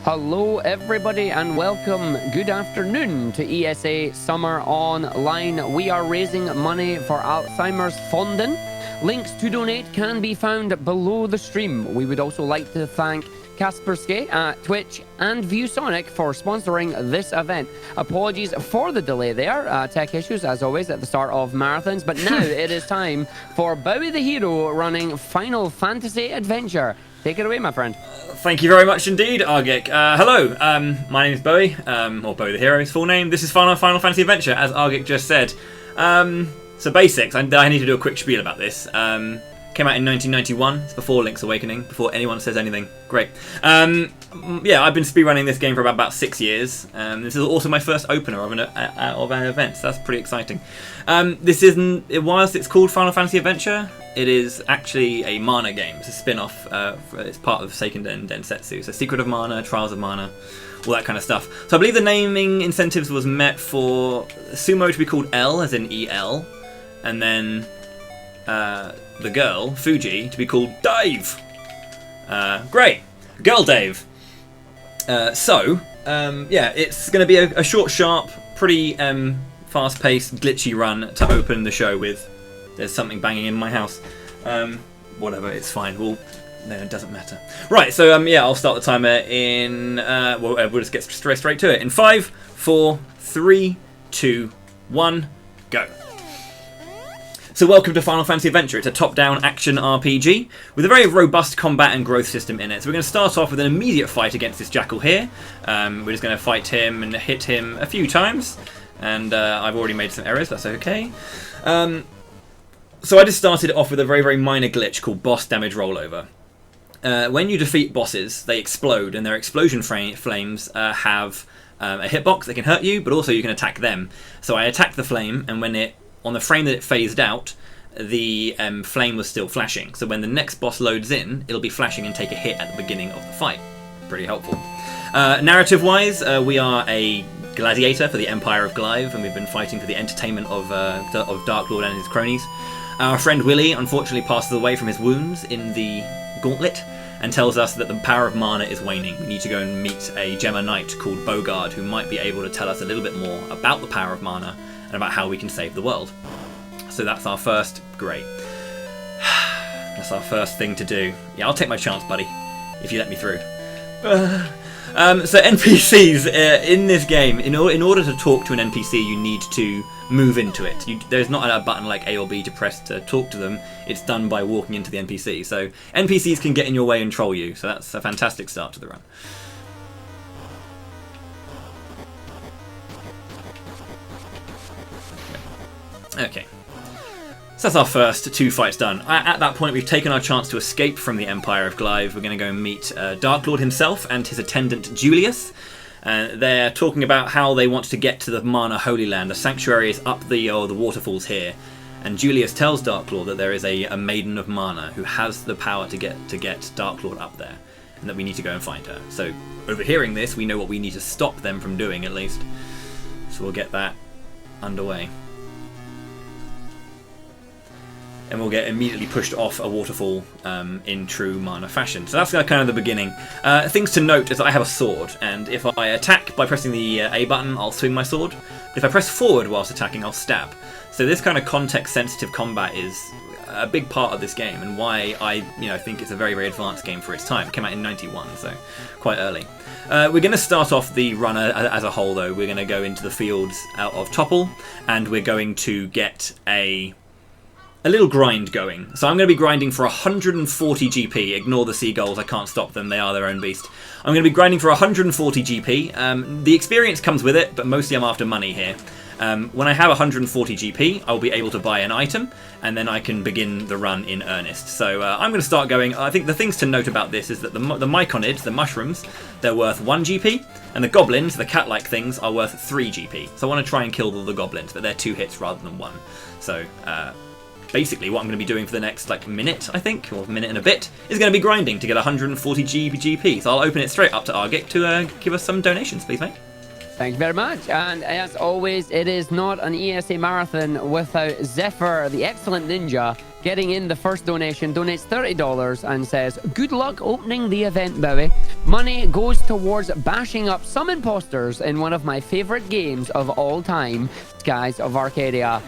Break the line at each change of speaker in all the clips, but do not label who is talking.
Hello everybody and welcome. Good afternoon to ESA Summer Online. We are raising money for Alzheimer's Fonden. Links to donate can be found below the stream. We would also like to thank Kaspersky at Twitch and ViewSonic for sponsoring this event. Apologies for the delay there, tech issues as always at the start of marathons, but now it is time for Bowie the Hero running Final Fantasy Adventure. Take it away, my friend.
Thank you very much indeed, Argic. Hello, my name is Bowie, or Bowie the Hero's full name. This is Final Fantasy Adventure, as Argic just said. So basics, I need to do a quick spiel about this. Came out in 1991, it's before Link's Awakening, before anyone says anything. Great. Yeah, I've been speedrunning this game for about 6 years. This is also my first opener of an event, so that's pretty exciting. This isn't, whilst it's called Final Fantasy Adventure, it is actually a Mana game. It's a spin-off, it's part of Seiken Densetsu. So Secret of Mana, Trials of Mana, all that kind of stuff. So I believe the naming incentives was met for Sumo to be called L, as in EL, and then the girl, Fuji, to be called Dave. Great. Girl Dave. Yeah, it's going to be a short, sharp, pretty fast-paced, glitchy run to open the show with. There's something banging in my house. Whatever, it's fine. No, it doesn't matter. Right, so yeah, I'll start the timer in... we'll just get straight to it. In 5, 4, 3, 2, 1, go. So welcome to Final Fantasy Adventure. It's a top-down action RPG with a very robust combat and growth system in it. So we're going to start off with an immediate fight against this jackal here. We're just going to fight him and hit him a few times. And I've already made some errors, that's okay. So I just started off with a very, very minor glitch called boss damage rollover. When you defeat bosses, they explode, and their explosion flames have a hitbox that can hurt you, but also you can attack them. So I attacked the flame, and when on the frame that it phased out, the flame was still flashing. So when the next boss loads in, it'll be flashing and take a hit at the beginning of the fight. Pretty helpful. Narrative-wise, we are a gladiator for the Empire of Glyve, and we've been fighting for the entertainment of Dark Lord and his cronies. Our friend Willy unfortunately passes away from his wounds in the gauntlet and tells us that the power of mana is waning. We need to go and meet a Gemma Knight called Bogard, who might be able to tell us a little bit more about the power of mana and about how we can save the world. So that's our first... Great. That's our first thing to do. Yeah, I'll take my chance, buddy, if you let me through. So NPCs in this game, in order to talk to an NPC, you need to move into it. There's not a button like A or B to press to talk to them. It's done by walking into the NPC. So NPCs can get in your way and troll you. So that's a fantastic start to the run. Okay. So that's our first 2 fights done. At that point, we've taken our chance to escape from the Empire of Glyve. We're going to go and meet Dark Lord himself and his attendant Julius. They're talking about how they want to get to the Mana Holy Land. The sanctuary is up the waterfalls here. And Julius tells Dark Lord that there is a Maiden of Mana who has the power to get Dark Lord up there, and that we need to go and find her. So, overhearing this, we know what we need to stop them from doing, at least. So we'll get that underway. And we'll get immediately pushed off a waterfall in true Mana fashion. So that's kind of the beginning. Things to note is that I have a sword, and if I attack by pressing the A button, I'll swing my sword. If I press forward whilst attacking, I'll stab. So this kind of context-sensitive combat is a big part of this game, and why I think it's a very, very advanced game for its time. It came out in 91, so quite early. We're going to start off the run as a whole, though. We're going to go into the fields out of Topple, and we're going to get a little grind going. So I'm going to be grinding for 140 GP. Ignore the seagulls, I can't stop them, they are their own beast. I'm going to be grinding for 140 GP. The experience comes with it, but mostly I'm after money here. When I have 140 GP, I'll be able to buy an item, and then I can begin the run in earnest. So I'm going to start going. I think the things to note about this is that the myconids, the mushrooms, they're worth 1 GP, and the goblins, the cat-like things, are worth 3 GP. So I want to try and kill all the goblins, but they're 2 hits rather than 1. So basically what I'm going to be doing for the next minute, I think, or minute and a bit, is going to be grinding to get 140 GP. So I'll open it straight up to Argic to give us some donations, please, mate.
Thank you very much. And as always, it is not an ESA marathon without Zephyr, the excellent ninja, getting in the first donation, donates $30 and says, good luck opening the event, Bowie. Money goes towards bashing up some imposters in one of my favorite games of all time, Skies of Arcadia.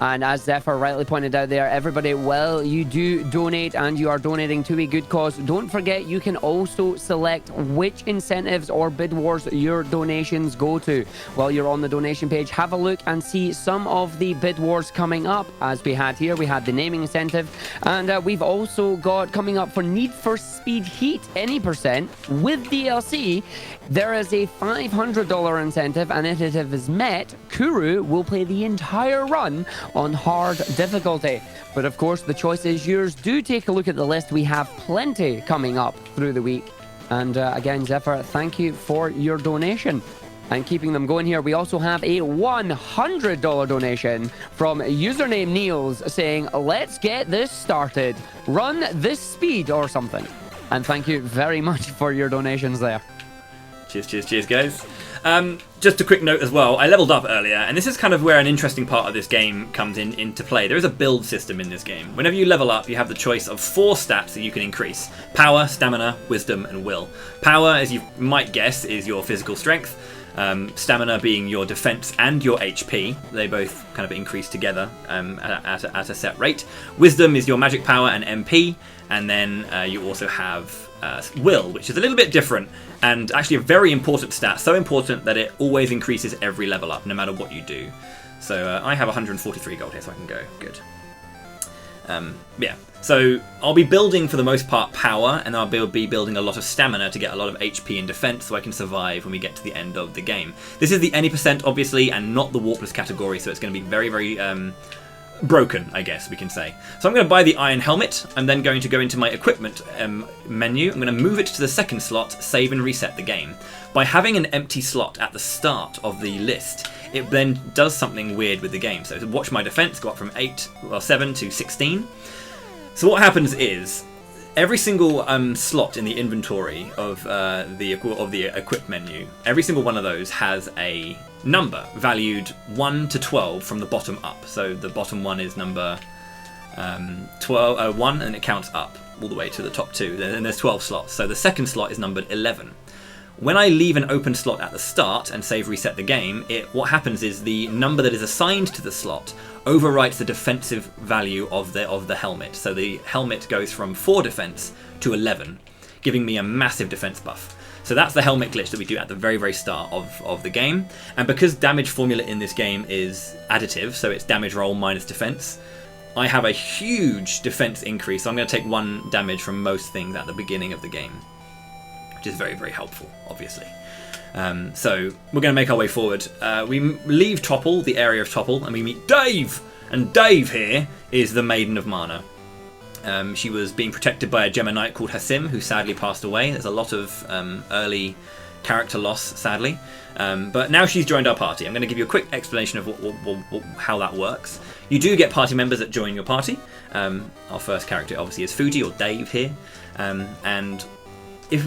And as Zephyr rightly pointed out there, everybody, well, you do donate and you are donating to a good cause. Don't forget, you can also select which incentives or bid wars your donations go to. While you're on the donation page, have a look and see some of the bid wars coming up. As we had here, we had the naming incentive. And we've also got coming up for Need for Speed Heat, any percent, with DLC. There is a $500 incentive, and if it is met, Kuru will play the entire run on hard difficulty. But of course, the choice is yours. Do take a look at the list. We have plenty coming up through the week. And again, Zephyr, thank you for your donation. And keeping them going here, we also have a $100 donation from username Niels saying, let's get this started. Run this speed or something. And thank you very much for your donations there.
Cheers, cheers, cheers, guys. Just a quick note as well, I leveled up earlier, and this is kind of where an interesting part of this game comes into play. There is a build system in this game. Whenever you level up, you have the choice of 4 stats that you can increase. Power, stamina, wisdom, and will. Power, as you might guess, is your physical strength. Stamina being your defense and your HP. They both kind of increase together at a set rate. Wisdom is your magic power and MP, and then you also have will, which is a little bit different and actually a very important stat, so important that it always increases every level up, no matter what you do. So I have 143 gold here, so I can go. Good. Yeah, so I'll be building for the most part power, and I'll be building a lot of stamina to get a lot of HP and defense so I can survive when we get to the end of the game. This is the any percent, obviously, and not the warpless category, so it's going to be very, very broken, I guess we can say. So I'm going to buy the iron helmet. I'm then going to go into my equipment menu. I'm going to move it to the second slot, save and reset the game. By having an empty slot at the start of the list, it then does something weird with the game. So watch my defense go up from 7 to 16. So what happens is, every single slot in the inventory of the equip menu, every single one of those has a number valued 1 to 12 from the bottom up. So the bottom one is number 1, and it counts up all the way to the top 2. Then there's 12 slots. So the second slot is numbered 11. When I leave an open slot at the start and save reset the game, what happens is the number that is assigned to the slot overwrites the defensive value of the helmet. So the helmet goes from 4 defense to 11, giving me a massive defense buff. So that's the helmet glitch that we do at the very, very start of the game. And because damage formula in this game is additive, so it's damage roll minus defense, I have a huge defense increase. So I'm going to take 1 damage from most things at the beginning of the game, which is very, very helpful, obviously. So we're going to make our way forward. We leave Topple, the area of Topple, and we meet Dave. And Dave here is the Maiden of Mana. She was being protected by a Gemma Knight called Hassim, who sadly passed away. There's a lot of early character loss, sadly. But now she's joined our party. I'm going to give you a quick explanation of how that works. You do get party members that join your party. Our first character obviously is Fuji, or Dave here. And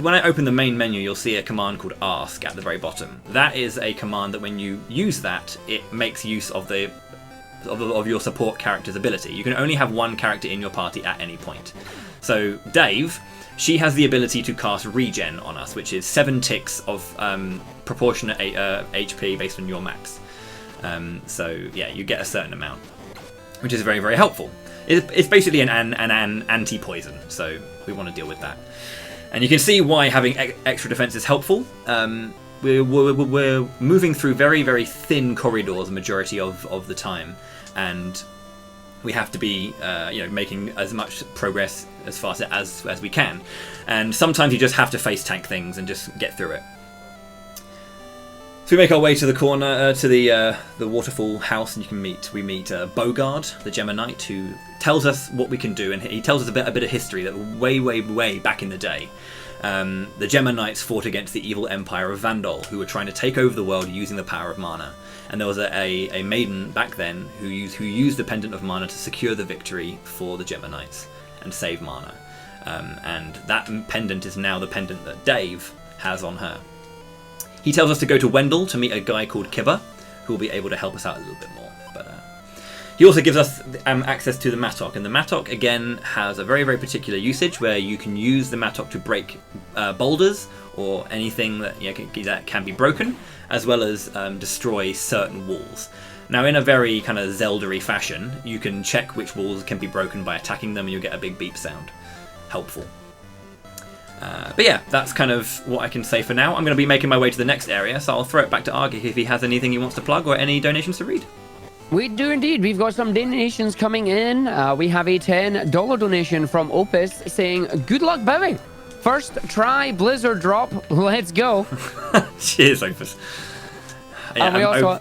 when I open the main menu, you'll see a command called ask at the very bottom. That is a command that when you use that, it makes use of your support character's ability. You can only have 1 character in your party at any point. So Dave, she has the ability to cast regen on us, which is 7 ticks of proportionate HP based on your max. So yeah, you get a certain amount, which is very, very helpful. It's basically an anti-poison, so we want to deal with that. And you can see why having extra defense is helpful. We're moving through very, very thin corridors the majority of the time, and we have to be making as much progress as fast as we can. And sometimes you just have to face tank things and just get through it. So we make our way to the corner, to the waterfall house, and we meet Bogard, the Gemma Knight, who tells us what we can do, and he tells us a bit of history that way back in the day, the Gemma Knights fought against the evil empire of Vandal, who were trying to take over the world using the power of mana. And there was a maiden back then who used the pendant of mana to secure the victory for the Gemma Knights and save mana. And that pendant is now the pendant that Dave has on her. He tells us to go to Wendell to meet a guy called Kibber, who will be able to help us out a little bit more. But he also gives us access to the Mattock, and the Mattock again has a very, very particular usage where you can use the Mattock to break boulders or anything that, that can be broken, as well as destroy certain walls. Now, in a very kind of Zelda-y fashion, you can check which walls can be broken by attacking them, and you'll get a big beep sound. Helpful. But yeah, that's kind of what I can say for now. I'm going to be making my way to the next area, so I'll throw it back to Argik if he has anything he wants to plug or any donations to read.
We do indeed. We've got some donations coming in. We have a $10 donation from Opus saying, "Good luck, Bowie. First try Blizzard drop. Let's go."
Cheers, Opus. Yeah,
we also...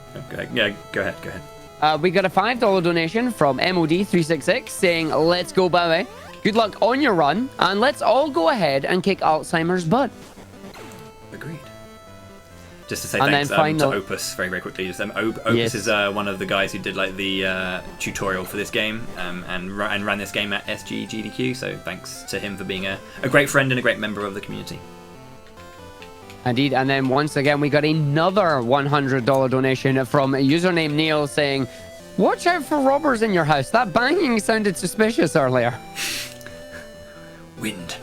yeah, go ahead.
We got a $5 donation from MOD366 saying, "Let's go, Bowie. Good luck on your run, and let's all go ahead and kick Alzheimer's butt."
Agreed. Just to say
and
thanks
to
Opus very, very quickly. Opus is one of the guys who did like the tutorial for this game and ran this game at SGGDQ. So thanks to him for being a great friend and a great member of the community.
Indeed, and then once again we got another $100 donation from username Neil saying, "Watch out for robbers in your house. That banging sounded suspicious earlier."
Wind.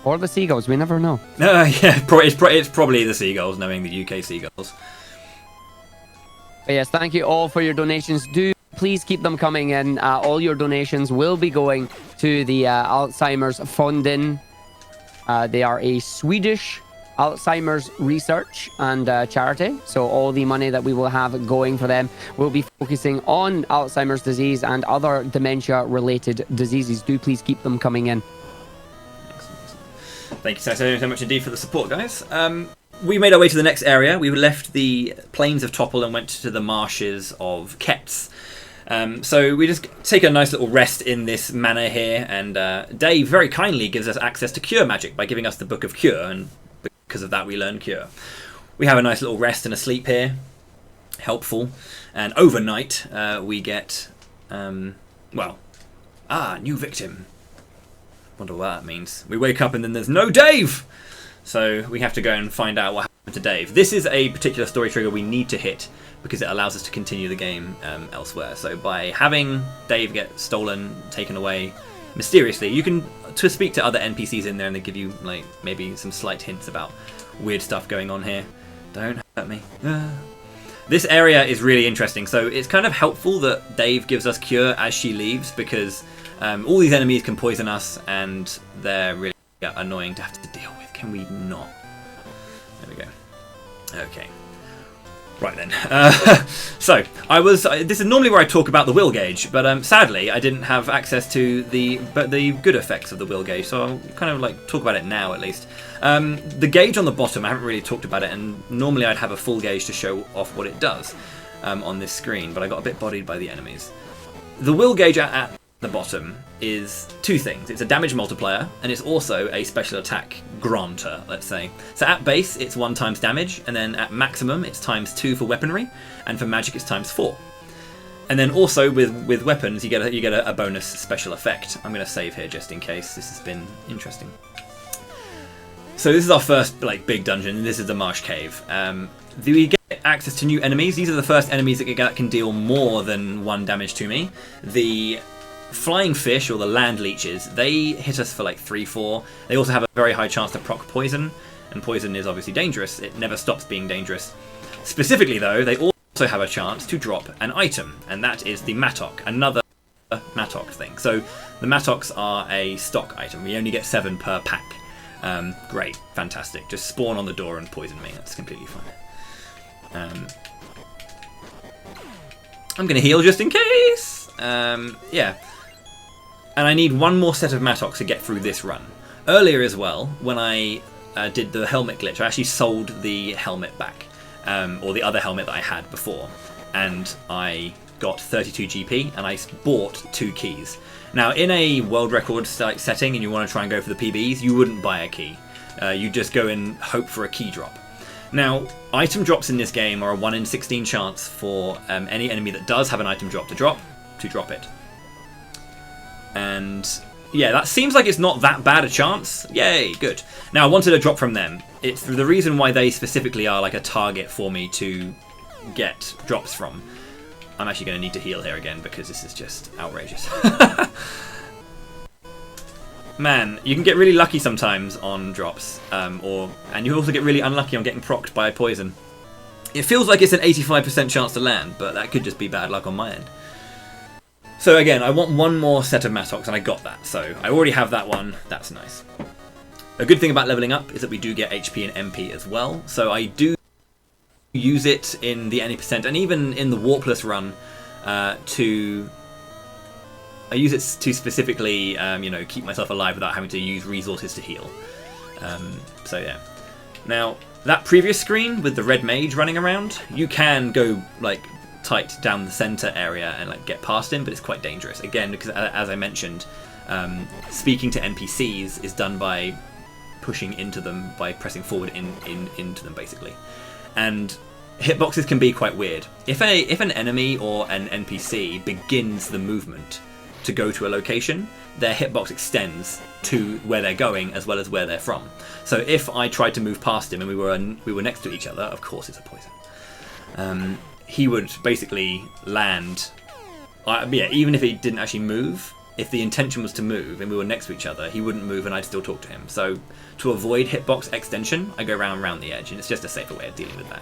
Or the seagulls, we never know.
Yeah, it's probably the seagulls, knowing the UK seagulls.
But yes, thank you all for your donations. Do please keep them coming in. All your donations will be going to the Alzheimer's Fonden. They are a Swedish Alzheimer's research and charity. So all the money that we will have going for them will be focusing on Alzheimer's disease and other dementia-related diseases. Do please keep them coming in.
Thank you so much indeed for the support, guys. We made our way to the next area. We left the plains of Topple and went to the marshes of Ketz. So we just take a nice little rest in this manor here, and Dave very kindly gives us access to cure magic by giving us the Book of Cure, and because of that we learn cure. We have a nice little rest and a sleep here. Helpful. And overnight we get, new victim. Wonder what that means. We wake up and then there's no Dave! So we have to go and find out what happened to Dave. This is a particular story trigger we need to hit because it allows us to continue the game elsewhere. So by having Dave get stolen, taken away mysteriously, you can speak to other NPCs in there and they give you like maybe some slight hints about weird stuff going on here. Don't hurt me. This area is really interesting. So it's kind of helpful that Dave gives us cure as she leaves because all these enemies can poison us and they're really annoying to have to deal with. Can we not? There we go. Okay. Right then. This is normally where I talk about the will gauge, but sadly I didn't have access to the good effects of the will gauge, so I'll kind of like talk about it now at least. The gauge on the bottom, I haven't really talked about it, and normally I'd have a full gauge to show off what it does on this screen, but I got a bit bodied by the enemies. The will gauge at the bottom is two things. It's a damage multiplier and it's also a special attack granter, let's say. So at base it's 1 times damage, and then at maximum it's ×2 for weaponry, and for magic it's ×4. And then also with weapons you get a bonus special effect. I'm going to save here just in case. This has been interesting. So this is our first like big dungeon. This is the Marsh Cave. We get access to new enemies. These are the first enemies that can deal more than 1 damage to me. The flying fish, or the land leeches, they hit us for like 3-4. They also have a very high chance to proc poison, and poison is obviously dangerous. It never stops being dangerous. Specifically though, they also have a chance to drop an item, and that is the Mattock, another Mattock thing. So the Mattocks are a stock item. We only get 7 per pack. Great, fantastic. Just spawn on the door and poison me. That's completely fine. I'm going to heal just in case. Yeah. And I need 1 more set of Mattocks to get through this run. Earlier as well, when I did the helmet glitch, I actually sold the helmet back. Or the other helmet that I had before. And I got 32 GP, and I bought 2 keys. Now, in a world record setting, and you want to try and go for the PBs, you wouldn't buy a key. You just go and hope for a key drop. Now, item drops in this game are a 1 in 16 chance for any enemy that does have an item drop to drop it. And yeah, that seems like it's not that bad a chance. Yay, good. Now, I wanted a drop from them. It's the reason why they specifically are like a target for me to get drops from. I'm actually going to need to heal here again because this is just outrageous. Man, you can get really lucky sometimes on drops, and you also get really unlucky on getting procced by poison. It feels like it's an 85% chance to land, but that could just be bad luck on my end. So again, I want one more set of Mattox, and I got that. So I already have that one. That's nice. A good thing about leveling up is that we do get HP and MP as well. So I do use it in the any percent, and even in the Warpless run, I use it to specifically, you know, keep myself alive without having to use resources to heal. So yeah. Now, that previous screen with the red mage running around, you can go like tight down the center area and like get past him, but it's quite dangerous. Again, because as I mentioned, speaking to NPCs is done by pushing into them, by pressing forward into them basically. And hitboxes can be quite weird. If an enemy or an NPC begins the movement to go to a location, their hitbox extends to where they're going as well as where they're from. So if I tried to move past him and we were next to each other, of course it's a poison. He would basically land. Yeah, even if he didn't actually move, if the intention was to move and we were next to each other, he wouldn't move and I'd still talk to him. So to avoid hitbox extension, I go around the edge, and it's just a safer way of dealing with that.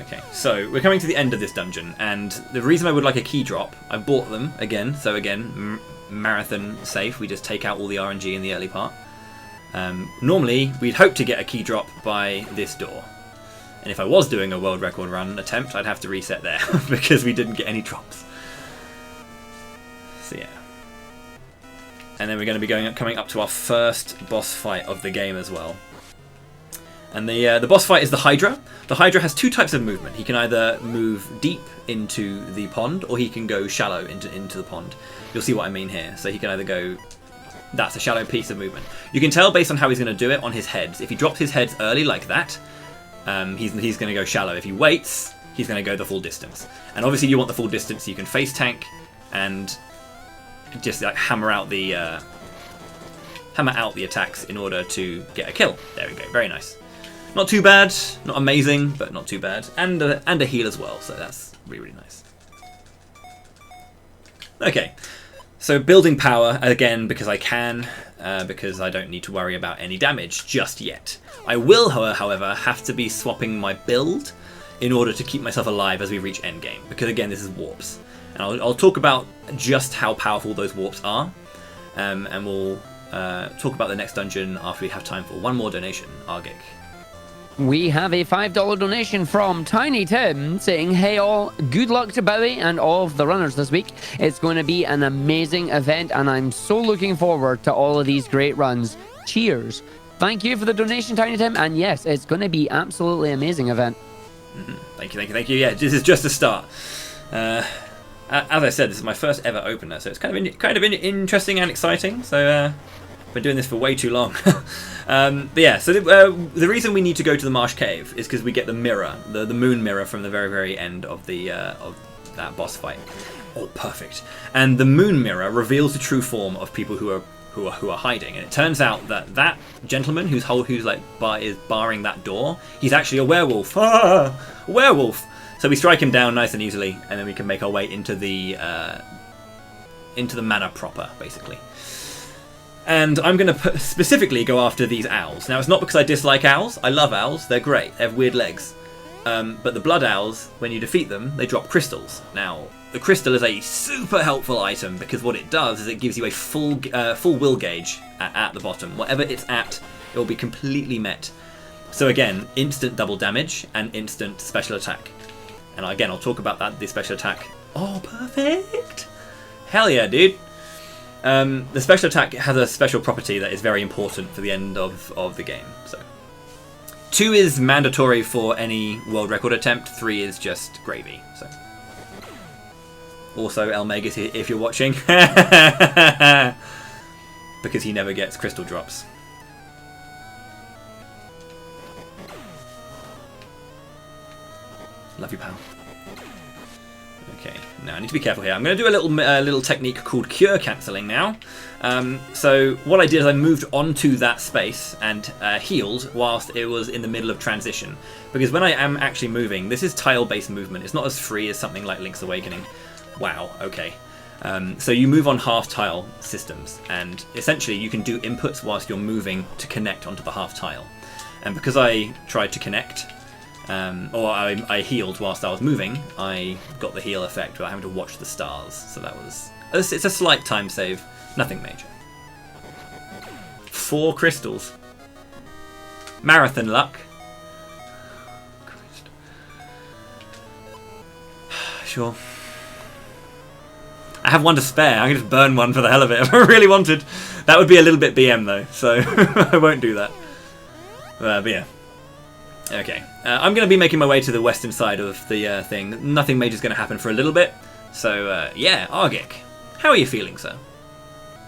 Okay, so we're coming to the end of this dungeon, and the reason I would like a key drop, I bought them again, so again, marathon safe, we just take out all the RNG in the early part. Normally, we'd hope to get a key drop by this door, and if I was doing a world record run attempt, I'd have to reset there, because we didn't get any drops. So yeah. And then we're going to be coming up to our first boss fight of the game as well. And the boss fight is the Hydra. The Hydra has two types of movement. He can either move deep into the pond, or he can go shallow into the pond. You'll see what I mean here. So he can either go... That's a shallow piece of movement. You can tell based on how he's going to do it on his heads. If he drops his heads early like that, he's going to go shallow. If he waits, he's going to go the full distance. And obviously you want the full distance so you can face tank and just like hammer out the attacks in order to get a kill. There we go. Very nice. Not too bad, not amazing, but not too bad. And a heal as well, so that's really, really nice. Okay, so building power, again, because I can, because I don't need to worry about any damage just yet. I will, however, have to be swapping my build in order to keep myself alive as we reach endgame, because again, this is warps. And I'll talk about just how powerful those warps are, and we'll talk about the next dungeon after we have time for one more donation, Argic.
We have a $5 donation from Tiny Tim saying, hey all, good luck to Bowie and all of the runners this week. It's going to be an amazing event and I'm so looking forward to all of these great runs. Cheers. Thank you for the donation, Tiny Tim, and yes, it's going to be absolutely amazing event.
Thank you. Yeah, this is just a start. As I said, this is my first ever opener, so it's kind of interesting and exciting. So been doing this for way too long. But yeah, so the reason we need to go to the Marsh Cave is because we get the mirror, the moon mirror from the very, very end of that boss fight. Oh, perfect. And the moon mirror reveals the true form of people who are hiding. And it turns out that gentleman who's barring that door, he's actually a werewolf. Ah, a werewolf. So we strike him down nice and easily, and then we can make our way into the manor proper, basically. And I'm going to specifically go after these owls. Now, it's not because I dislike owls. I love owls. They're great. They have weird legs. But the blood owls, when you defeat them, they drop crystals. Now, the crystal is a super helpful item because what it does is it gives you a full will gauge at the bottom. Whatever it's at, it will be completely met. So again, instant double damage and instant special attack. And again, I'll talk about the special attack. Oh, perfect! Hell yeah, dude! The special attack has a special property that is very important for the end of the game. So, 2 is mandatory for any world record attempt. 3 is just gravy. So, also Elmegus, if you're watching, because he never gets crystal drops. Love you, pal. Okay, now I need to be careful here. I'm going to do a little technique called cure cancelling now. So what I did is I moved onto that space and healed whilst it was in the middle of transition. Because when I am actually moving, this is tile-based movement. It's not as free as something like Link's Awakening. Wow, okay. So you move on half tile systems, and essentially you can do inputs whilst you're moving to connect onto the half tile. And because I tried to connect, or I healed whilst I was moving, I got the heal effect without having to watch the stars. So that was... It's a slight time save, nothing major. 4 crystals. Marathon luck. Christ. Sure. I have one to spare. I can just burn one for the hell of it if I really wanted. That would be a little bit BM though, so I won't do that. But yeah. Okay. I'm going to be making my way to the western side of the thing. Nothing major is going to happen for a little bit. So yeah, Argic. How are you feeling, sir?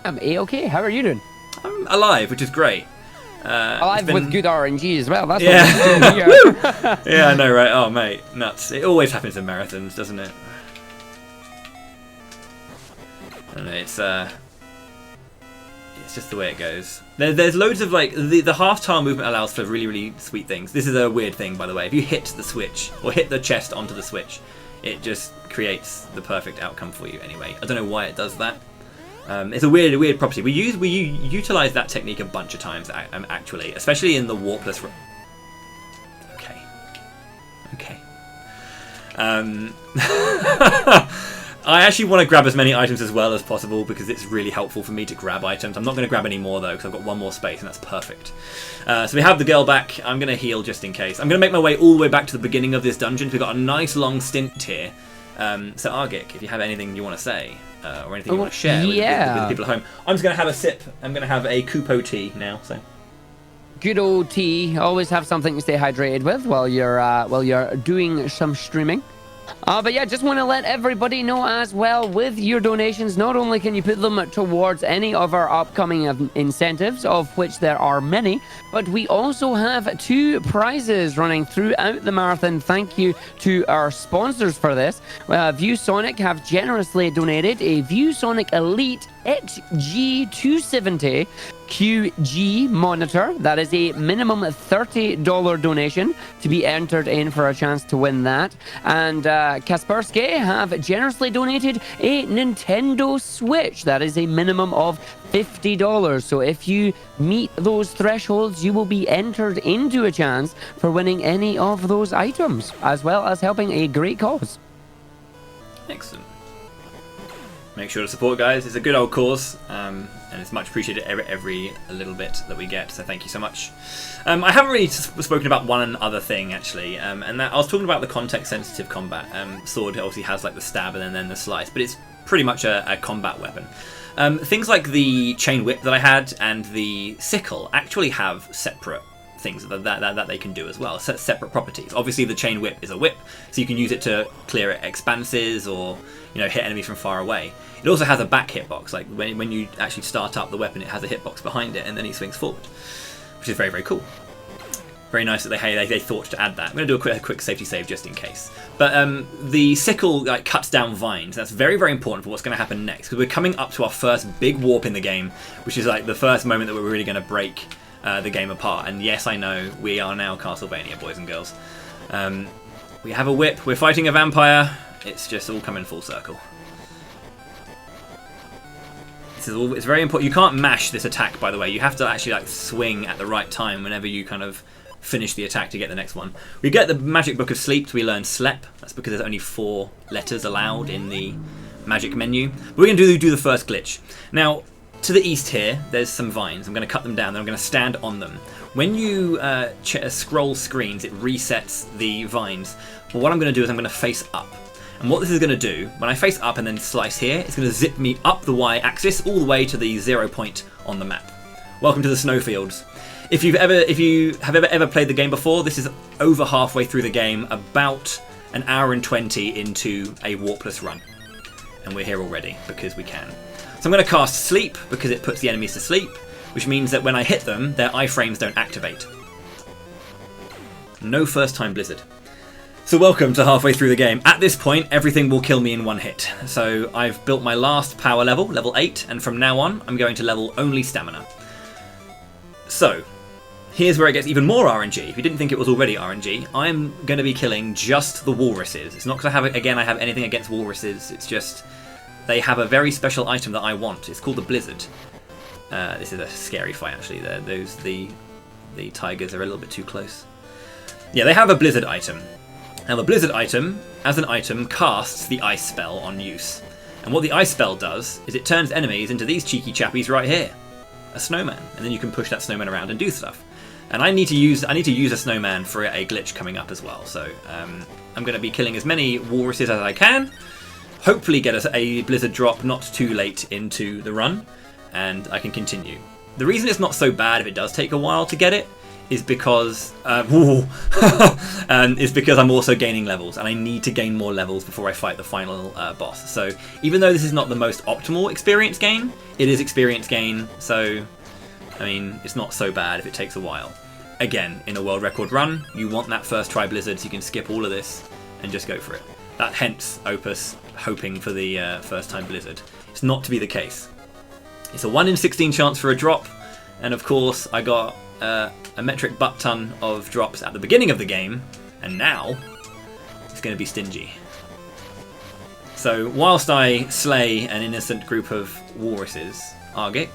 I'm A-okay. How are you doing?
I'm alive, which is great.
Alive with good RNG as well. That's
yeah.
what we're doing here.
Yeah, I know, right? Oh, mate, nuts. It always happens in marathons, doesn't it? And it's just the way it goes. There's loads of like the half tile movement allows for really sweet things. This is a weird thing, by the way. If you hit the switch or hit the chest onto the switch, it just creates the perfect outcome for you. Anyway, I don't know why it does that. It's a weird property. We utilize that technique a bunch of times actually, especially in the warpless. Okay. I actually want to grab as many items as well as possible because it's really helpful for me to grab items. I'm not going to grab any more though because I've got one more space and that's perfect. So we have the girl back. I'm going to heal just in case. I'm going to make my way all the way back to the beginning of this dungeon. We've got a nice long stint here. So Argic, if you have anything you want to say or anything you want to share with the people at home. I'm just going to have a sip. I'm going to have a Kupo tea now. So.
Good old tea. Always have something to stay hydrated with while you're doing some streaming. But yeah, just want to let everybody know as well, with your donations, not only can you put them towards any of our upcoming incentives, of which there are many, but we also have 2 prizes running throughout the marathon. Thank you to our sponsors for this. ViewSonic have generously donated a ViewSonic Elite XG270 QG monitor. That is a minimum $30 donation to be entered in for a chance to win that. And Kaspersky have generously donated a Nintendo Switch. That is a minimum of $50. So if you meet those thresholds, you will be entered into a chance for winning any of those items, as well as helping a great cause.
Excellent. Make sure to support, guys. It's a good old cause, and it's much appreciated every little bit that we get, so thank you so much. I haven't really spoken about one other thing, actually, and that I was talking about the context-sensitive combat. Sword obviously has like the stab and then the slice, but it's pretty much a combat weapon. Things like the chain whip that I had and the sickle actually have separate things that they can do as well, separate properties. Obviously the chain whip is a whip, so you can use it to clear expanses or hit enemies from far away. It also has a back hitbox, like when you actually start up the weapon, it has a hitbox behind it and then he swings forward, which is very cool. Very nice that they thought to add that. I'm going to do a quick safety save just in case. But the sickle cuts down vines. That's very important for what's going to happen next, because we're coming up to our first big warp in the game, which is like the first moment that we're really going to break the game apart. And yes, I know, we are now Castlevania, boys and girls. We have a whip, we're fighting a vampire, it's just all coming full circle. It's very important. You can't mash this attack, by the way. You have to actually swing at the right time whenever you kind of finish the attack to get the next one. We get the Magic Book of Sleep, we learn Slep. That's because there's only 4 letters allowed in the magic menu. But we're going to do the first glitch. Now, to the east here, there's some vines. I'm going to cut them down, then I'm going to stand on them. When you scroll screens, it resets the vines. But what I'm going to do is I'm going to face up. And what this is going to do, when I face up and then slice here, it's going to zip me up the y-axis all the way to the 0 point on the map. Welcome to the snowfields. If you have ever played the game before, this is over halfway through the game, about an hour and 20 into a warpless run. And we're here already, because we can. So I'm going to cast Sleep, because it puts the enemies to sleep, which means that when I hit them, their iframes don't activate. No first time blizzard. So welcome to halfway through the game. At this point, everything will kill me in one hit. So I've built my last power level, level 8, and from now on, I'm going to level only stamina. So, here's where it gets even more RNG. If you didn't think it was already RNG, I'm going to be killing just the walruses. It's not because I have anything against walruses, it's just they have a very special item that I want. It's called the Blizzard. This is a scary fight, actually. The tigers are a little bit too close. Yeah, they have a Blizzard item. Now the Blizzard item, as an item, casts the ice spell on use. And what the ice spell does is it turns enemies into these cheeky chappies right here. A snowman. And then you can push that snowman around and do stuff. And I need to use a snowman for a glitch coming up as well. So I'm going to be killing as many walruses as I can. Hopefully get us a Blizzard drop not too late into the run. And I can continue. The reason it's not so bad if it does take a while to get it is because is because I'm also gaining levels, and I need to gain more levels before I fight the final boss. So even though this is not the most optimal experience gain, it is experience gain. So I mean, it's not so bad if it takes a while. Again, in a world record run, you want that first try Blizzard, so you can skip all of this and just go for it. That hence Opus hoping for the first time Blizzard. It's not to be the case. It's a 1 in 16 chance for a drop, and of course I got a metric butt ton of drops at the beginning of the game, and now it's going to be stingy. So whilst I slay an innocent group of walruses, Argic,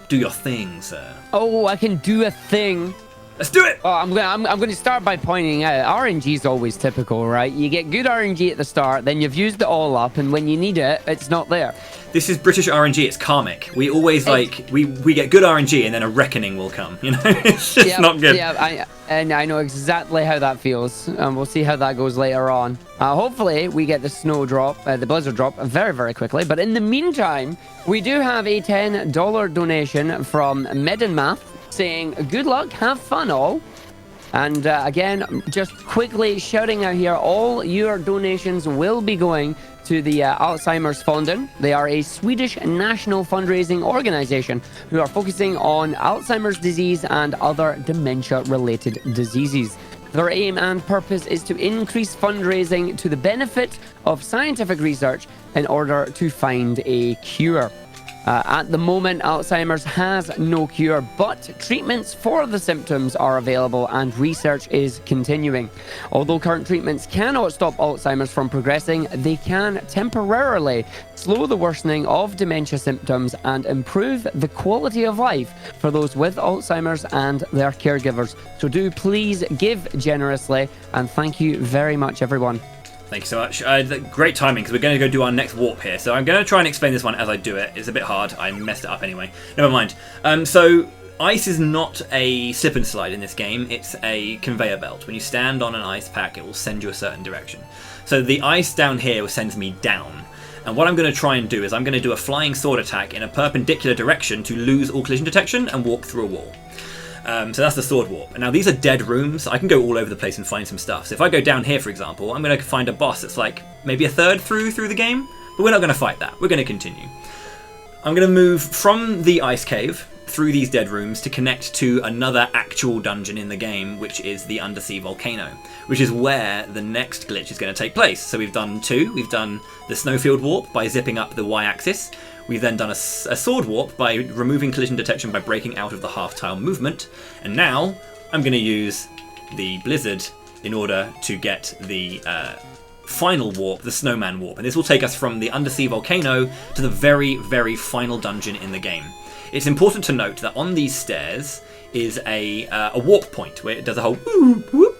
do your thing, sir.
Oh, I can do a thing.
Let's do it!
Oh, I'm going to start by pointing out, RNG is always typical, right? You get good RNG at the start, then you've used it all up, and when you need it, it's not there.
This is British RNG, it's karmic. We always we get good RNG and then a reckoning will come, you know? It's just not good.
Yeah, I know exactly how that feels, and we'll see how that goes later on. Hopefully, we get the snow drop, the blizzard drop, very, very quickly. But in the meantime, we do have a $10 donation from Medenmath, saying good luck, have fun all. And again, just quickly shouting out here, all your donations will be going to the Alzheimer's Fonden. They are a Swedish national fundraising organization who are focusing on Alzheimer's disease and other dementia-related diseases. Their aim and purpose is to increase fundraising to the benefit of scientific research in order to find a cure. At the moment, Alzheimer's has no cure, but treatments for the symptoms are available and research is continuing. Although current treatments cannot stop Alzheimer's from progressing, they can temporarily slow the worsening of dementia symptoms and improve the quality of life for those with Alzheimer's and their caregivers. So do please give generously, and thank you very much, everyone.
Thank you so much. Great timing, because we're going to go do our next warp here. So I'm going to try and explain this one as I do it. It's a bit hard. I messed it up anyway. Never mind. So ice is not a slip and slide in this game. It's a conveyor belt. When you stand on an ice pack, it will send you a certain direction. So the ice down here sends me down. And what I'm going to try and do is I'm going to do a flying sword attack in a perpendicular direction to lose all collision detection and walk through a wall. So that's the sword warp. And now these are dead rooms. I can go all over the place and find some stuff. So if I go down here, for example, I'm going to find a boss that's like maybe a third through the game. But we're not going to fight that. We're going to continue. I'm going to move from the ice cave through these dead rooms to connect to another actual dungeon in the game, which is the undersea volcano, which is where the next glitch is going to take place. So we've done 2. We've done the snowfield warp by zipping up the y-axis. We've then done a sword warp by removing collision detection by breaking out of the half-tile movement. And now I'm going to use the blizzard in order to get the final warp, the snowman warp. And this will take us from the undersea volcano to the very, very final dungeon in the game. It's important to note that on these stairs is a warp point where it does a whole whoop, whoop.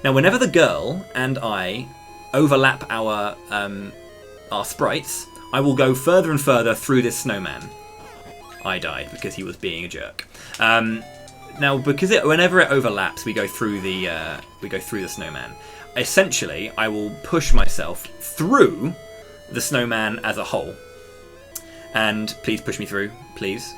Now, whenever the girl and I overlap our sprites, I will go further and further through this snowman. I died because he was being a jerk. Now, because whenever it overlaps, we go through the snowman. Essentially, I will push myself through the snowman as a whole. And please push me through, please.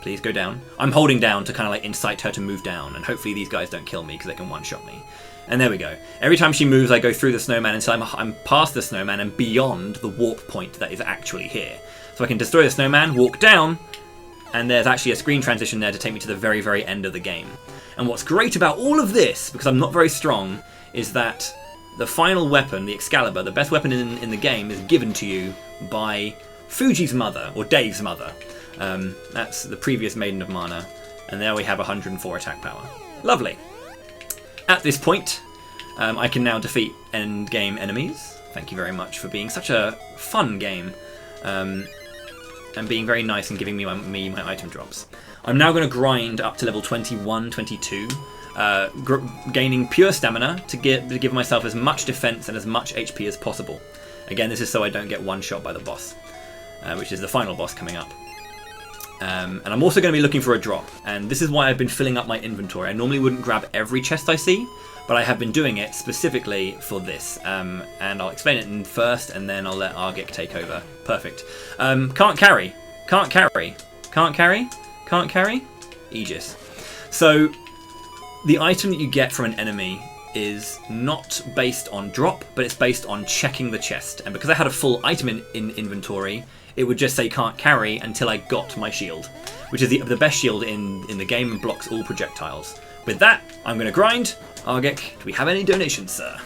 Please go down. I'm holding down to kind of like incite her to move down, and hopefully these guys don't kill me because they can one-shot me. And there we go. Every time she moves, I go through the snowman until I'm past the snowman and beyond the warp point that is actually here. So I can destroy the snowman, walk down, and there's actually a screen transition there to take me to the very, very end of the game. And what's great about all of this, because I'm not very strong, is that the final weapon, the Excalibur, the best weapon in the game, is given to you by Fuji's mother, or Dave's mother. That's the previous Maiden of Mana, and there we have 104 attack power. Lovely. At this point, I can now defeat end-game enemies. Thank you very much for being such a fun game, and being very nice and giving me my item drops. I'm now going to grind up to level 21, 22, gaining pure stamina to give myself as much defense and as much HP as possible. Again, this is so I don't get one shot by the boss, which is the final boss coming up. And I'm also going to be looking for a drop, and this is why I've been filling up my inventory. I normally wouldn't grab every chest I see, but I have been doing it specifically for this, and I'll explain it in first, and then I'll let Argic take over. Perfect. Can't carry. Can't carry. Can't carry. Can't carry. Aegis. So the item that you get from an enemy is not based on drop, but it's based on checking the chest. And because I had a full item in inventory, it would just say can't carry until I got my shield, which is the best shield in the game and blocks all projectiles. With that, I'm going to grind. Argic, do we have any donations, sir?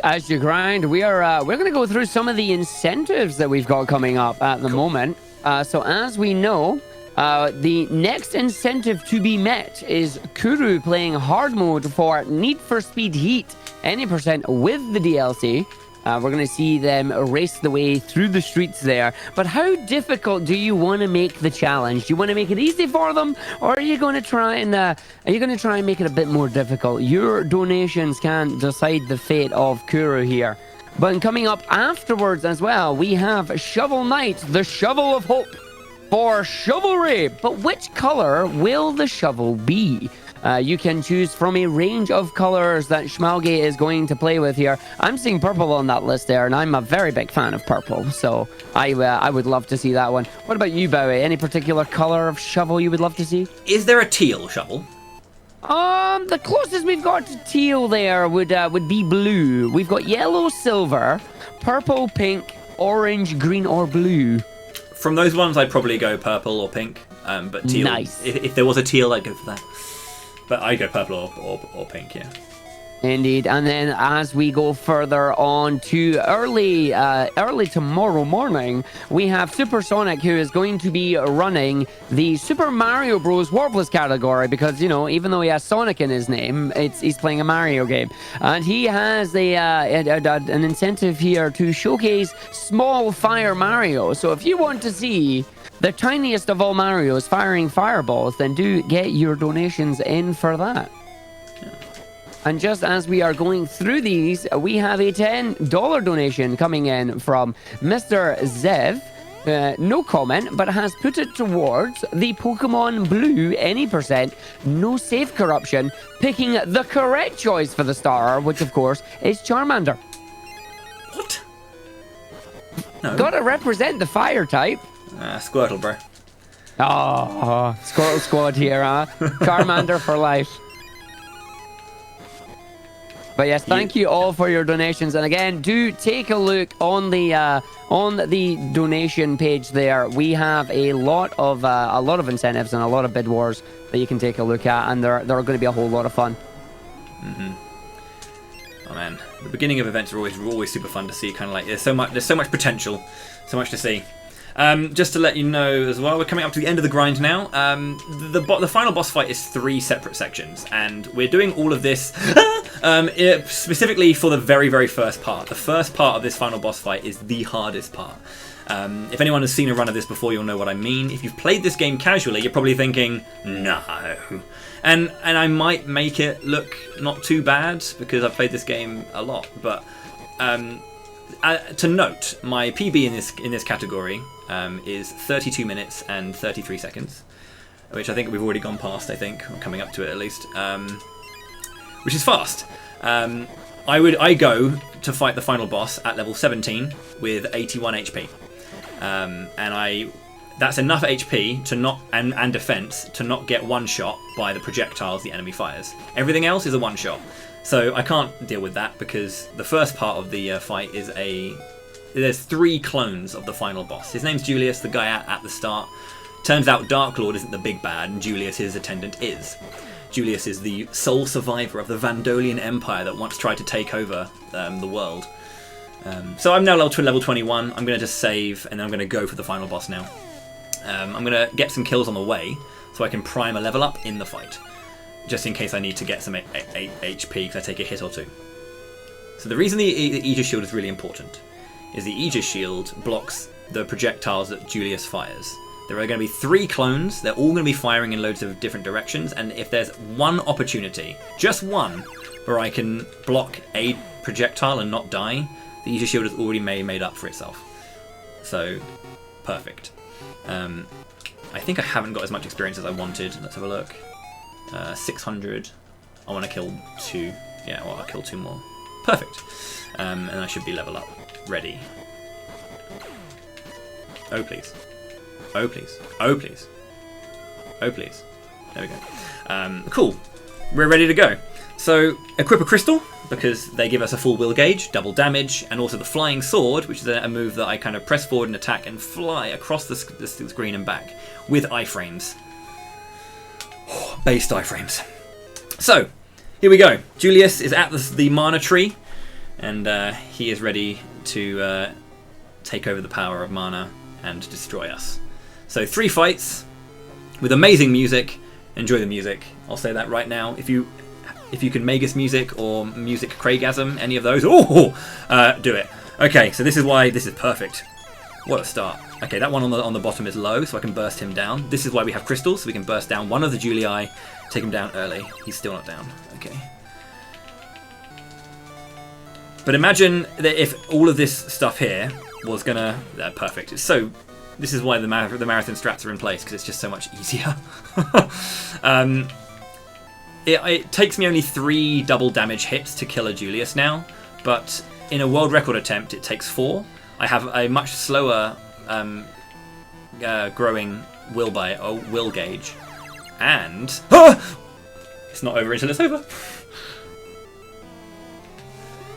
As you grind, we're going to go through some of the incentives that we've got coming up at the moment. So as we know, the next incentive to be met is Kuru playing hard mode for Need for Speed Heat, any percent with the DLC. We're going to see them race the way through the streets there. But how difficult do you want to make the challenge? Do you want to make it easy for them, or are you going to try and make it a bit more difficult? Your donations can decide the fate of Kuru here. But coming up afterwards as well, we have Shovel Knight, the Shovel of Hope for Chivalry. But which color will the shovel be? You can choose from a range of colors that Schmalge is going to play with here. I'm seeing purple on that list there, and I'm a very big fan of purple, so I would love to see that one. What about you, Bowie? Any particular color of shovel you would love to see?
Is there a teal shovel?
The closest we've got to teal there would be blue. We've got yellow, silver, purple, pink, orange, green, or blue.
From those ones, I'd probably go purple or pink. But teal.
Nice.
If there was a teal, I'd go for that. But I go purple or pink, yeah.
Indeed. And then as we go further on to early tomorrow morning, we have Supersonic, who is going to be running the Super Mario Bros. Warbless category because, you know, even though he has Sonic in his name, he's playing a Mario game. And he has an incentive here to showcase small fire Mario. So if you want to see the tiniest of all Marios firing fireballs, then do get your donations in for that. And just as we are going through these, we have a $10 donation coming in from Mr. Zev. No comment, but has put it towards the Pokemon Blue any percent, no save corruption, picking the correct choice for the starter, which of course is Charmander.
What? No.
Gotta represent the fire type.
Squirtle, bro.
Oh, Squirtle Squad here, huh? Charmander for life. But yes, thank you all for your donations. And again, do take a look on the donation page there. We have a lot of incentives and a lot of bid wars that you can take a look at, and they're going to be a whole lot of fun.
Oh man, the beginning of events are always super fun to see. Kind of like there's so much potential, so much to see. Just to let you know as well, we're coming up to the end of the grind now. The final boss fight is 3 separate sections, and we're doing all of this specifically for the very first part. The first part of this final boss fight is the hardest part. If anyone has seen a run of this before, you'll know what I mean. If you've played this game casually, you're probably thinking, no. And I might make it look not too bad because I've played this game a lot, but to note, my PB in this category is 32 minutes and 33 seconds, which I think we've already gone past. I think, or coming up to it at least, which is fast. I go to fight the final boss at level 17 with 81 HP, and that's enough HP to not and defense to not get one shot by the projectiles the enemy fires. Everything else is a one shot. So I can't deal with that because the first part of the fight is there's 3 clones of the final boss. His name's Julius, the guy at the start. Turns out Dark Lord isn't the big bad, and Julius, his attendant, is. Julius is the sole survivor of the Vandalian Empire that once tried to take over the world. So I'm now level 21. I'm going to just save, and then I'm going to go for the final boss now. I'm going to get some kills on the way, so I can prime a level up in the fight, just in case I need to get some HP because I take a hit or two. So the reason the Aegis Shield is really important is the Aegis Shield blocks the projectiles that Julius fires. There are going to be 3 clones. They're all going to be firing in loads of different directions, and if there's one opportunity, just one, where I can block a projectile and not die, the Aegis Shield has already made up for itself. So, perfect. I think I haven't got as much experience as I wanted. Let's have a look. 600. I want to kill 2. Yeah, well, I'll kill 2 more. Perfect. And I should be level up. Ready. Oh, please. Oh, please. Oh, please. Oh, please. There we go. Cool. We're ready to go. So, equip a crystal, because they give us a full will gauge, double damage, and also the flying sword, which is a move that I kind of press forward and attack and fly across the screen and back with iframes. Oh, based iframes. So, here we go. Julius is at the mana tree, and he is ready to take over the power of mana and destroy us. So 3 fights with amazing music. Enjoy the music. I'll say that right now. If you can Magus music or music Craigasm, any of those, do it. Okay, so this is why this is perfect. What a start. Okay, that one on the bottom is low, so I can burst him down. This is why we have crystals, so we can burst down one of the Julii, take him down early. He's still not down. Okay. But imagine that if all of this stuff here was gonna... perfect. It's so... This is why the marathon strats are in place, because it's just so much easier. It takes me only 3 double damage hits to kill a Julius now, but in a world record attempt it takes 4. I have a much slower growing will gauge, and it's not over until it's over.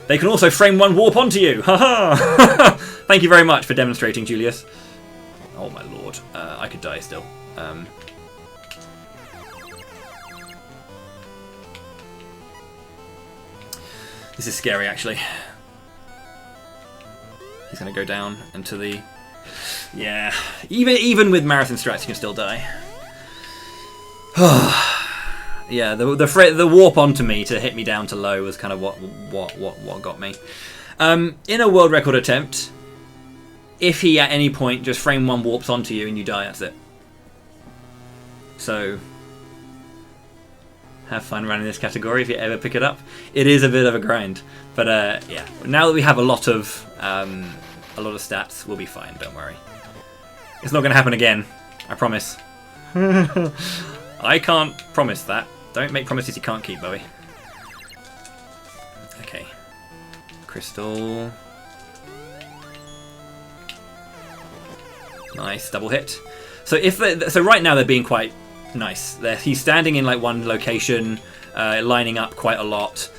They can also frame 1 warp onto you. Haha! Thank you very much for demonstrating, Julius. Oh my lord, I could die still. This is scary, actually. He's going to go down into the... Yeah, even with marathon strats, you can still die. Yeah, the warp onto me to hit me down to low was kind of what got me. In a world record attempt, if he at any point just frame 1 warps onto you and you die, that's it. So, have fun running this category if you ever pick it up. It is a bit of a grind, but yeah. Now that we have a lot of stats, we'll be fine. Don't worry. It's not going to happen again. I promise. I can't promise that. Don't make promises you can't keep, Bowie. Okay. Crystal. Nice double hit. So so right now they're being quite nice. He's standing in like one location, lining up quite a lot.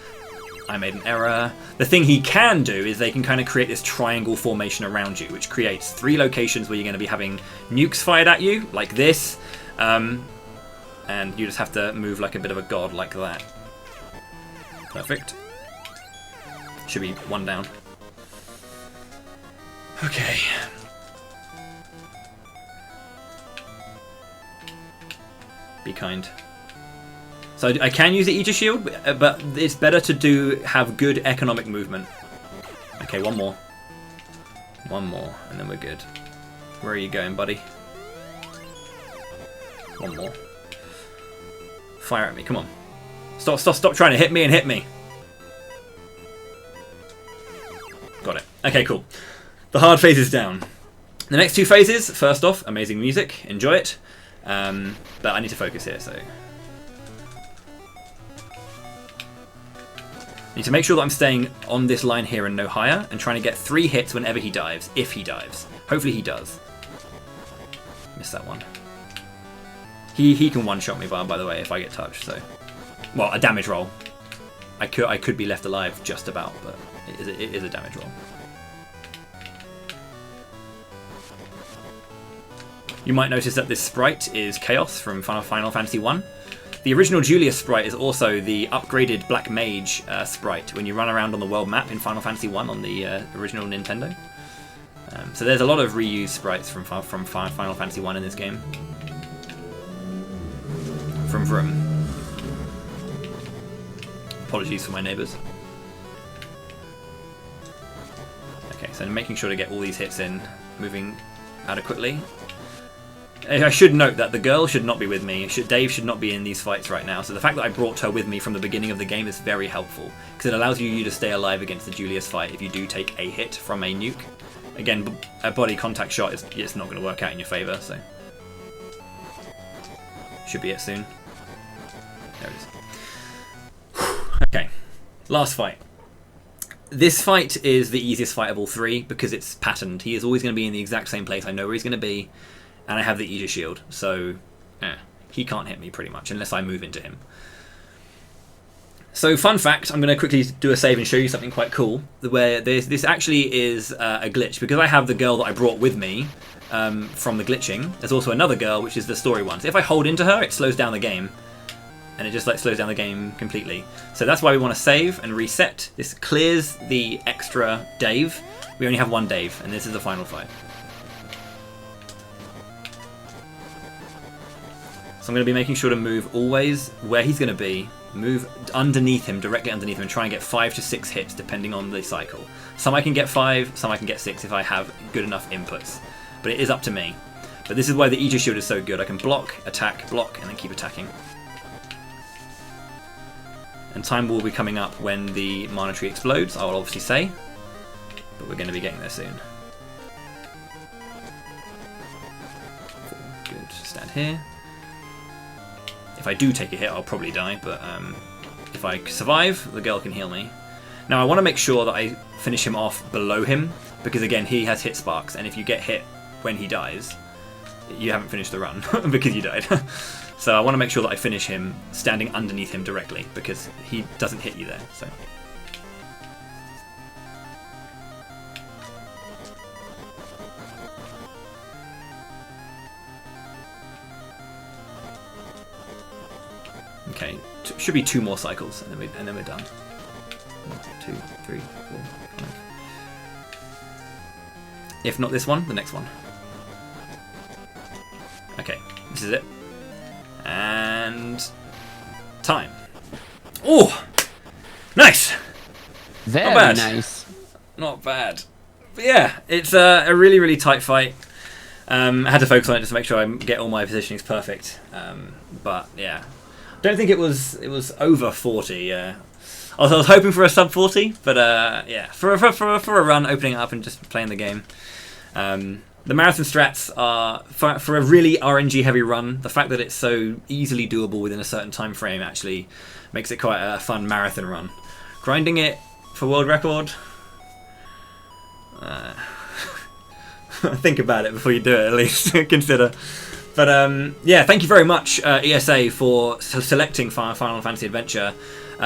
I made an error. The thing he can do is they can kind of create this triangle formation around you, which creates 3 locations where you're going to be having nukes fired at you, like this, and you just have to move like a bit of a god like that. Perfect. Should be 1 down. Okay. Be kind. So I can use the Aegis Shield, but it's better to have good economic movement. Okay, 1 more. 1 more, and then we're good. Where are you going, buddy? 1 more. Fire at me, come on. Stop trying to hit me and hit me. Got it. Okay, cool. The hard phase is down. The next 2 phases, first off, amazing music, enjoy it. But I need to focus here, so... I need to make sure that I'm staying on this line here and no higher, and trying to get 3 hits whenever he dives, if he dives. Hopefully he does. Missed that one. He can one-shot me, by the way, if I get touched, so... Well, a damage roll. I could be left alive just about, but it is a damage roll. You might notice that this sprite is Chaos from Final Fantasy 1. The original Julius sprite is also the upgraded Black Mage sprite when you run around on the world map in Final Fantasy 1 on the original Nintendo. So there's a lot of reused sprites from Final Fantasy 1 in this game. From Vroom. Apologies for my neighbours. Okay, so making sure to get all these hits in, moving adequately. I should note that the girl should not be with me. Dave should not be in these fights right now. So the fact that I brought her with me from the beginning of the game is very helpful, because it allows you to stay alive against the Julius fight if you do take a hit from a nuke. Again, a body contact shot is it's not going to work out in your favour, so should be it soon. There it is. Okay, last fight. This fight is the easiest fight of all three because it's patterned. He is always going to be in the exact same place. I know where he's going to be. And I have the Aegis shield, so he can't hit me pretty much unless I move into him. So fun fact, I'm going to quickly do a save and show you something quite cool, where this actually is a glitch. Because I have the girl that I brought with me from the glitching, there's also another girl, which is the story one. So if I hold into her, it slows down the game. And it just slows down the game completely. So that's why we want to save and reset. This clears the extra Dave. We only have one Dave, and this is the final fight. So I'm going to be making sure to move always where he's going to be, move underneath him, directly underneath him, and try and get 5 to 6 hits depending on the cycle. Some I can get 5, some I can get 6 if I have good enough inputs. But it is up to me. But this is why the Aegis shield is so good. I can block, attack, block, and then keep attacking. And time will be coming up when the mana tree explodes, I will obviously say. But we're going to be getting there soon. Good, stand here. If I do take a hit, I'll probably die, but if I survive, the girl can heal me. Now, I want to make sure that I finish him off below him, because again, he has hit sparks, and if you get hit when he dies, you haven't finished the run, because you died. So I want to make sure that I finish him standing underneath him directly, because he doesn't hit you there. So. Okay, should be 2 more cycles, and then we're done. 1, 2, 3, 4, 5. If not this one, the next one. Okay, this is it. And time. Oh, nice.
Very
not bad.
Nice.
Not bad. But yeah, it's a really, really tight fight. I had to focus on it just to make sure I get all my positionings perfect. But yeah. Don't think it was over 40. Yeah, I was hoping for a sub 40, but yeah, for a run, opening it up and just playing the game. The marathon strats are for a really RNG heavy run. The fact that it's so easily doable within a certain time frame actually makes it quite a fun marathon run. Grinding it for world record. Think about it before you do it. At least consider. But yeah, thank you very much, ESA, for selecting Final Fantasy Adventure.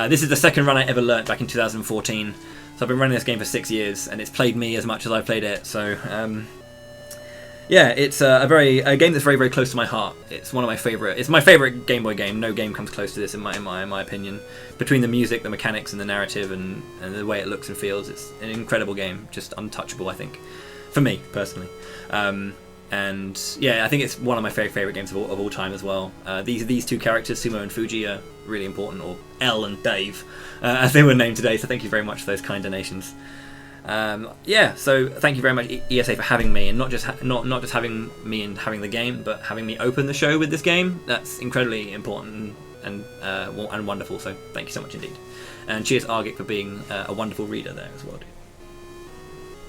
This is the second run I ever learnt back in 2014. So I've been running this game for 6 years, and it's played me as much as I've played it. So yeah, it's a game that's very, very close to my heart. It's one of my favourite. It's my favourite Game Boy game. No game comes close to this in my opinion. Between the music, the mechanics, and the narrative, and the way it looks and feels, it's an incredible game. Just untouchable, I think, for me personally. And yeah, I think it's one of my favourite games of all time as well. These 2 characters, Sumo and Fuji, are really important, or Elle and Dave, as they were named today. So thank you very much for those kind donations. Yeah, so thank you very much, ESA, for having me, and not just having me and having the game, but having me open the show with this game. That's incredibly important and wonderful. So thank you so much indeed. And cheers, Argic, for being a wonderful reader there as well, dude.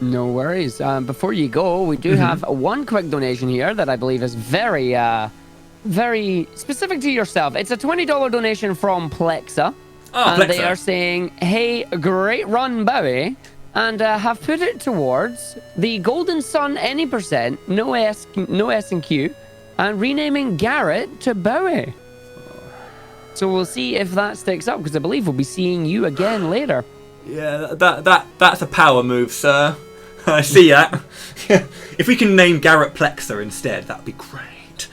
No worries. Before you go, we do have one quick donation here that I believe is very, very specific to yourself. It's a $20 donation from Plexa.
Oh,
and
Plexa.
they are saying, hey, great run, Bowie. And have put it towards the Golden Sun any percent, no S and Q, and renaming Garrett to Bowie. So we'll see if that sticks up, because I believe we'll be seeing you again later.
Yeah, that's a power move, sir. I see that. If we can name Garrett Plexa instead, that'd be great.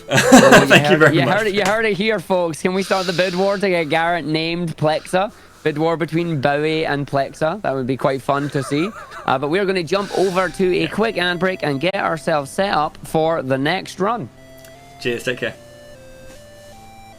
Thank you very much.
You heard it here, folks. Can we start the bid war to get Garrett named Plexa? Bid war between Bowie and Plexa. That would be quite fun to see. But we're going to jump over to a quick ad break and get ourselves set up for the next run.
Cheers, take care.